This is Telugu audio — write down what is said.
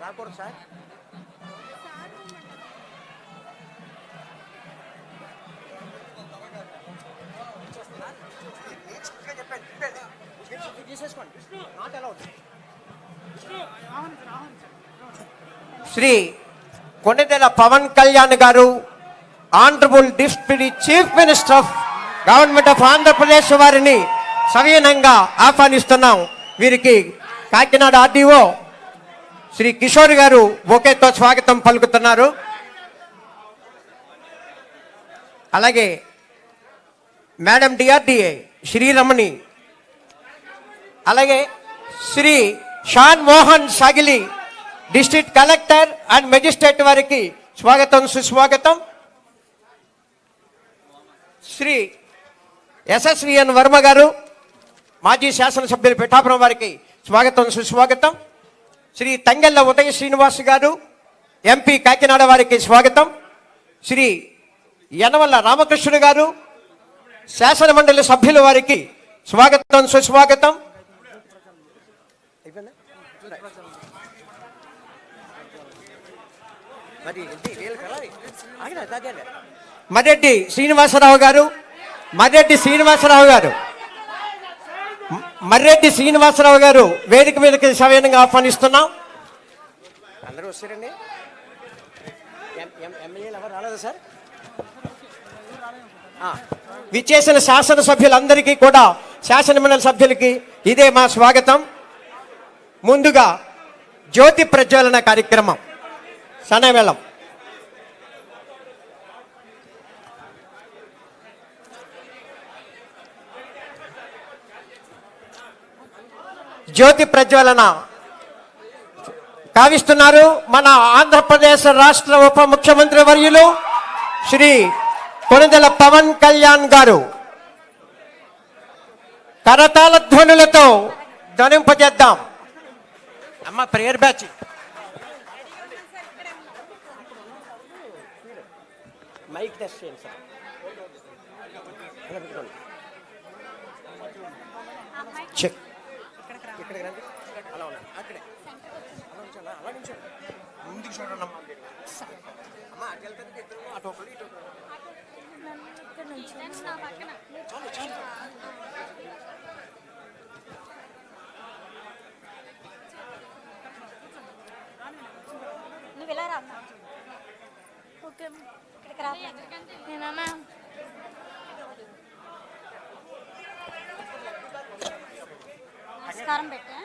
రాకూడదు సార్. శ్రీ కొణిదెల పవన్ కళ్యాణ్ గారు, honourable deputy chief minister of government of Andhra Pradesh వారిని సవినయంగా ఆహ్వానిస్తున్నాం. వీరికి కాకినాడ ఆర్డీఓ శ్రీ కిషోర్ గారు బొకేతో స్వాగతం పలుకుతున్నారు. అలాగే మేడం డిఆర్డిఏ శ్రీరమణి, అలాగే Shri Shan Mohan Sagili district collector and magistrate వారికి స్వాగతం సుస్వాగతం. శ్రీ ఎస్ఎస్విఎన్ వర్మ గారు మాజీ శాసనసభ్యులు పిఠాపురం వారికి స్వాగతం సుస్వాగతం. శ్రీ తంగెళ్ళ ఉదయ శ్రీనివాస్ గారు ఎంపీ కాకినాడ వారికి స్వాగతం. శ్రీ యనమల రామకృష్ణుడు గారు శాసన మండలి సభ్యుల వారికి స్వాగతం సుస్వాగతం. మర్రెడ్డి శ్రీనివాసరావు గారు, మర్రెడ్డి శ్రీనివాసరావు గారు వేదిక మీదకి సవినయంగా ఆహ్వానిస్తున్నాం. అందరూ వస్తారండి. ఎమ్మెల్యేలు ఎవరు రాలేదు సార్. విచ్చేసిన శాసనసభ్యులందరికీ కూడా, శాసన మండలి సభ్యులకి ఇదే మా స్వాగతం. ముందుగా జ్యోతి ప్రజ్వలన కార్యక్రమం సనవేళం. జ్యోతి ప్రజ్వలన కావిస్తున్నారు మన ఆంధ్రప్రదేశ్ రాష్ట్ర ఉప ముఖ్యమంత్రి వర్యులు శ్రీ కొణిదెల పవన్ కళ్యాణ్ గారు. కరతాళ ధ్వనులతో ధ్వనింపజేద్దాం. అమ్మ ప్రేయర్ బ్యాచ్ మైక్ టెస్ట్ చేయండి సార్. చెక్ ఇక్కడికి రండి. అలా ఉన్నా అక్కడే అలా నుంచి ముందుకు చూడండి అమ్మా. అమ్మా అటు వెళ్తే ఇద్దరు అటు ఒకరు ఇటు చాలు చాలు. నువ్వు ఇలా రా. ఓకే ఇక్కడికి రా. నేనన్నా నమస్కారం పెట్టా.